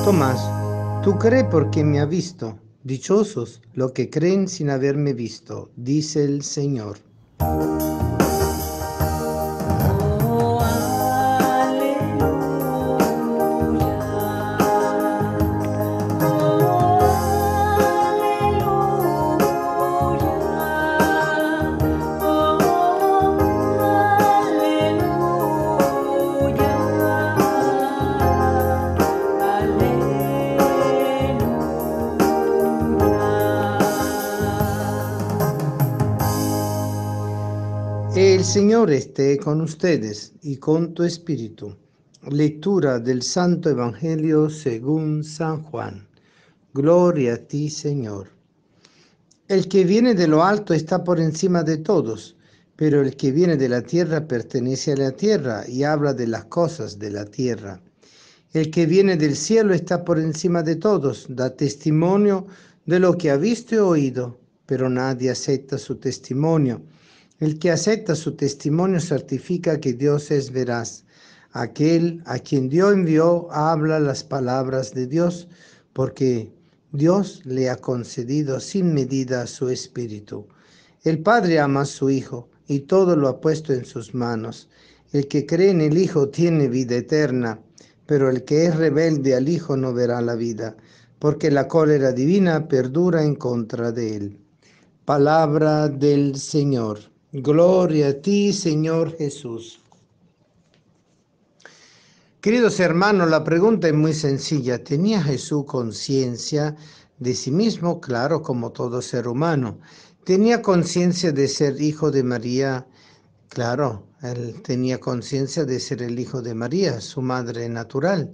Tomás, tú crees porque me has visto. Dichosos los que creen sin haberme visto, dice el Señor. Oh, aleluya. Oh, aleluya. Oh, El Señor esté con ustedes y con tu espíritu. Lectura del Santo Evangelio según San Juan. Gloria a ti, Señor. El que viene de lo alto está por encima de todos, pero el que viene de la tierra pertenece a la tierra y habla de las cosas de la tierra. El que viene del cielo está por encima de todos, da testimonio de lo que ha visto y oído, pero nadie acepta su testimonio. El que acepta su testimonio certifica que Dios es veraz. Aquel a quien Dios envió habla las palabras de Dios, porque Dios le ha concedido sin medida su espíritu. El Padre ama a su Hijo y todo lo ha puesto en sus manos. El que cree en el Hijo tiene vida eterna, pero el que es rebelde al Hijo no verá la vida, porque la cólera divina perdura en contra de él. Palabra del Señor. Gloria a ti, Señor Jesús. Queridos hermanos, la pregunta es muy sencilla. ¿Tenía Jesús conciencia de sí mismo? Claro, como todo ser humano. ¿Tenía conciencia de ser hijo de María? Claro, él tenía conciencia de ser el hijo de María, su madre natural.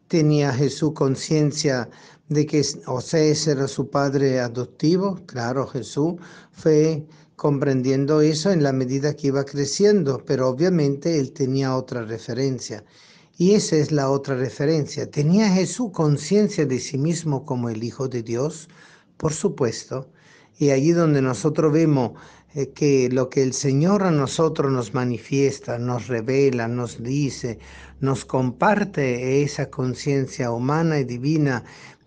¿Tenía Jesús conciencia de que Osés era su padre adoptivo? Claro, Jesús fue comprendiendo eso en la medida que iba creciendo, pero obviamente él tenía otra referencia. Y esa es la otra referencia. ¿Tenía Jesús conciencia de sí mismo como el Hijo de Dios? Por supuesto. Y allí donde nosotros vemos que lo que el Señor a nosotros nos manifiesta, nos revela, nos dice, nos comparte esa conciencia humana y divina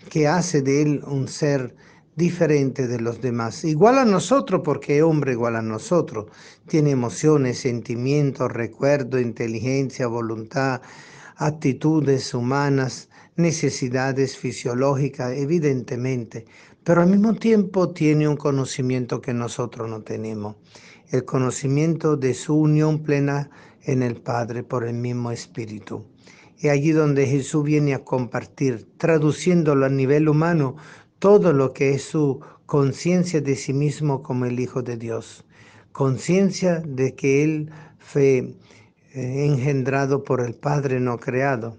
que hace de Él un ser diferente de los demás. Igual a nosotros, porque es hombre igual a nosotros. Tiene emociones, sentimientos, recuerdos, inteligencia, voluntad, actitudes humanas, necesidades fisiológicas, evidentemente, pero al mismo tiempo tiene un conocimiento que nosotros no tenemos, el conocimiento de su unión plena en el Padre por el mismo Espíritu. Y allí donde Jesús viene a compartir, traduciéndolo a nivel humano, todo lo que es su conciencia de sí mismo como el Hijo de Dios, conciencia de que Él fue engendrado por el Padre no creado,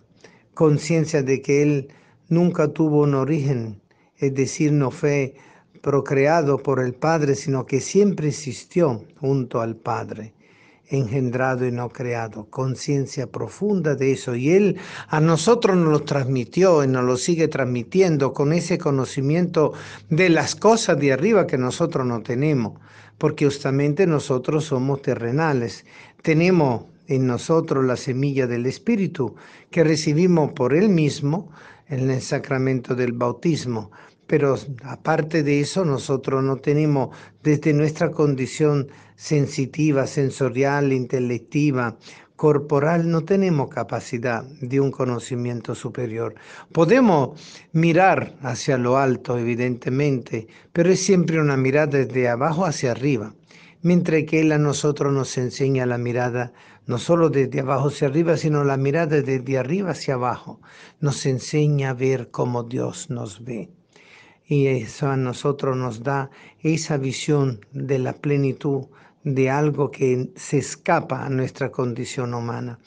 conciencia de que Él nunca tuvo un origen, es decir, no fue procreado por el Padre, sino que siempre existió junto al Padre, engendrado y no creado, conciencia profunda de eso. Y Él a nosotros nos lo transmitió y nos lo sigue transmitiendo con ese conocimiento de las cosas de arriba que nosotros no tenemos, porque justamente nosotros somos terrenales. Tenemos en nosotros la semilla del Espíritu que recibimos por Él mismo en el sacramento del bautismo. Pero aparte de eso, nosotros no tenemos desde nuestra condición sensitiva, sensorial, intelectiva, corporal, no tenemos capacidad de un conocimiento superior. Podemos mirar hacia lo alto, evidentemente, pero es siempre una mirada desde abajo hacia arriba, mientras que Él a nosotros nos enseña la mirada no solo desde abajo hacia arriba, sino la mirada desde arriba hacia abajo. Nos enseña a ver cómo Dios nos ve. Y eso a nosotros nos da esa visión de la plenitud de algo que se escapa a nuestra condición humana,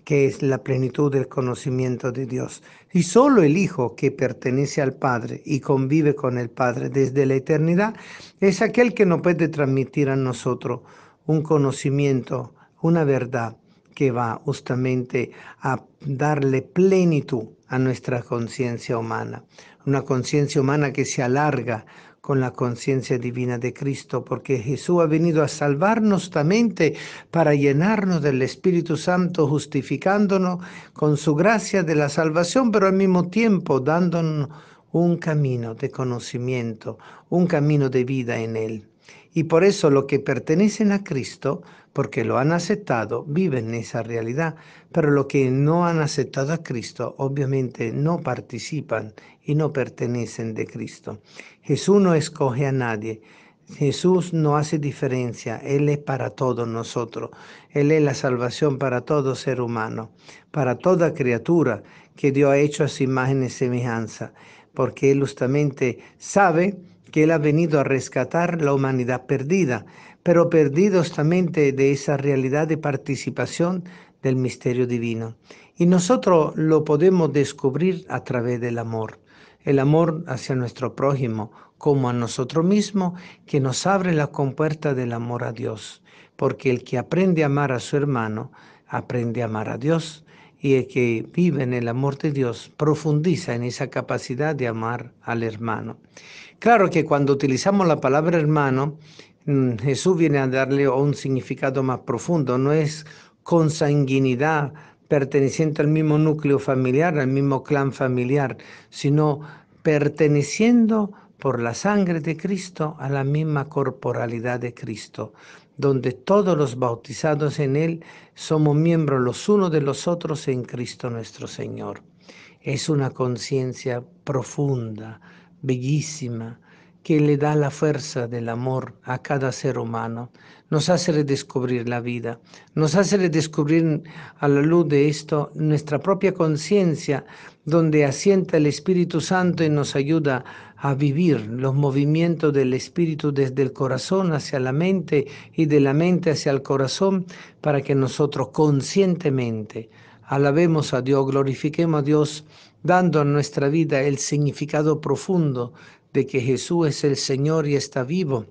que es la plenitud del conocimiento de Dios. Y solo el Hijo, que pertenece al Padre y convive con el Padre desde la eternidad, es aquel que nos puede transmitir a nosotros un conocimiento, una verdad que va justamente a darle plenitud a nuestra conciencia humana. Una conciencia humana que se alarga con la conciencia divina de Cristo, porque Jesús ha venido a salvarnos justamente para llenarnos del Espíritu Santo, justificándonos con su gracia de la salvación, pero al mismo tiempo dándonos un camino de conocimiento, un camino de vida en Él. Y por eso los que pertenecen a Cristo, porque lo han aceptado, viven esa realidad, pero los que no han aceptado a Cristo, obviamente no participan y no pertenecen de Cristo. Jesús no escoge a nadie. Jesús no hace diferencia, Él es para todos nosotros. Él es la salvación para todo ser humano, para toda criatura que Dios ha hecho a su imagen y semejanza, porque Él justamente sabe que Él ha venido a rescatar la humanidad perdida, pero perdida justamente de esa realidad de participación del misterio divino. Y nosotros lo podemos descubrir a través del amor. El amor hacia nuestro prójimo, como a nosotros mismos, que nos abre la compuerta del amor a Dios. Porque el que aprende a amar a su hermano, aprende a amar a Dios. Y el que vive en el amor de Dios profundiza en esa capacidad de amar al hermano. Claro que cuando utilizamos la palabra hermano, Jesús viene a darle un significado más profundo. No es consanguinidad perteneciente al mismo núcleo familiar, al mismo clan familiar, sino perteneciendo por la sangre de Cristo a la misma corporalidad de Cristo, donde todos los bautizados en Él somos miembros los unos de los otros en Cristo nuestro Señor. Es una conciencia profunda, bellísima, que le da la fuerza del amor a cada ser humano. Nos hace redescubrir la vida, nos hace redescubrir a la luz de esto nuestra propia conciencia, donde asienta el Espíritu Santo y nos ayuda a vivir los movimientos del Espíritu desde el corazón hacia la mente y de la mente hacia el corazón, para que nosotros conscientemente alabemos a Dios, glorifiquemos a Dios, dando a nuestra vida el significado profundo de que Jesús es el Señor y está vivo.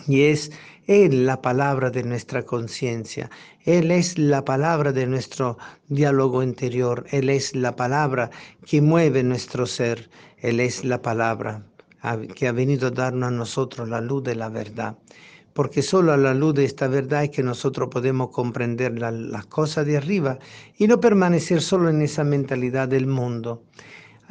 Y es Él la palabra de nuestra conciencia. Él es la palabra de nuestro diálogo interior. Él es la palabra que mueve nuestro ser. Él es la palabra que ha venido a darnos a nosotros la luz de la verdad. Porque solo a la luz de esta verdad es que nosotros podemos comprender las cosas de arriba y no permanecer solo en esa mentalidad del mundo.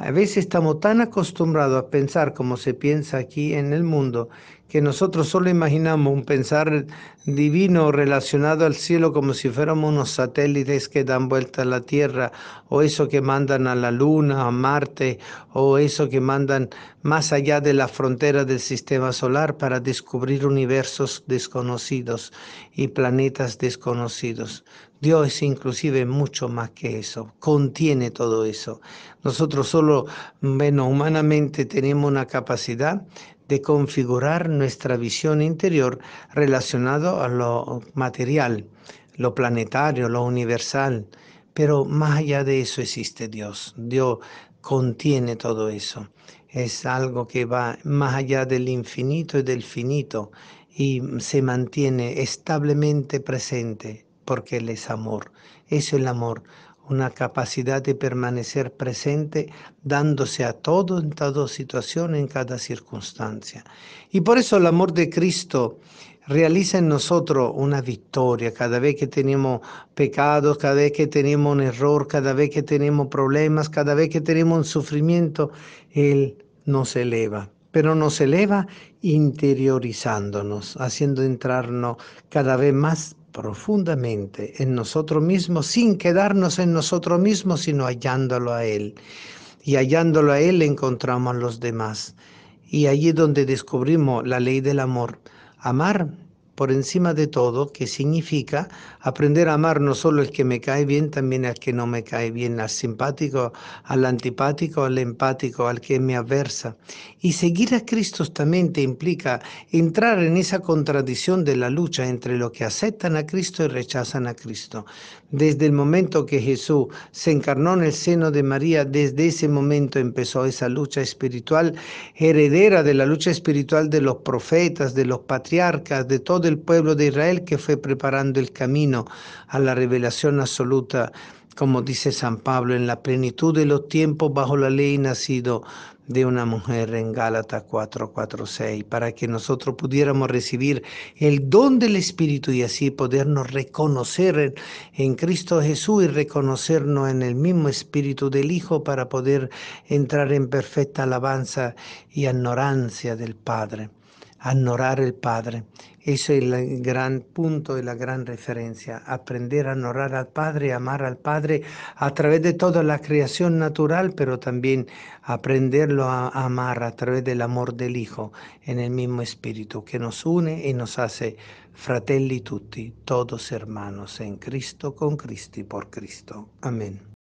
A veces estamos tan acostumbrados a pensar como se piensa aquí en el mundo, que nosotros solo imaginamos un pensar divino relacionado al cielo como si fuéramos unos satélites que dan vuelta a la Tierra, o eso que mandan a la Luna, a Marte, o eso que mandan más allá de la frontera del sistema solar para descubrir universos desconocidos y planetas desconocidos. Dios es inclusive mucho más que eso, contiene todo eso. Nosotros solo, humanamente tenemos una capacidad de configurar nuestra visión interior relacionado a lo material, lo planetario, lo universal. Pero más allá de eso existe Dios. Dios contiene todo eso. Es algo que va más allá del infinito y del finito y se mantiene establemente presente porque Él es amor. Eso es el amor, una capacidad de permanecer presente, dándose a todo en toda situación, en cada circunstancia. Y por eso el amor de Cristo realiza en nosotros una victoria cada vez que tenemos pecados, cada vez que tenemos un error, cada vez que tenemos problemas, cada vez que tenemos un sufrimiento. Él nos eleva, pero nos eleva interiorizándonos, haciendo entrarnos cada vez más profundamente en nosotros mismos, sin quedarnos en nosotros mismos, sino hallándolo a Él. Y hallándolo a Él encontramos a los demás. Y allí es donde descubrimos la ley del amor. Amar por encima de todo, que significa aprender a amar no solo el que me cae bien, también al que no me cae bien, al simpático, al antipático, al empático, al que me aversa. Y seguir a Cristo justamente implica entrar en esa contradicción de la lucha entre los que aceptan a Cristo y rechazan a Cristo. Desde el momento que Jesús se encarnó en el seno de María, desde ese momento empezó esa lucha espiritual, heredera de la lucha espiritual de los profetas, de los patriarcas, de todo el pueblo de Israel que fue preparando el camino a la revelación absoluta como dice San Pablo, en la plenitud de los tiempos bajo la ley nacido de una mujer en Gálatas 4:4-6, para que nosotros pudiéramos recibir el don del Espíritu y así podernos reconocer en Cristo Jesús y reconocernos en el mismo Espíritu del Hijo para poder entrar en perfecta alabanza y añorancia del Padre. Añorar el Padre. Eso es el gran punto y la gran referencia. Aprender a adorar al Padre, amar al Padre a través de toda la creación natural, pero también aprenderlo a amar a través del amor del Hijo en el mismo Espíritu que nos une y nos hace fratelli tutti, todos hermanos en Cristo, con Cristo y por Cristo. Amén.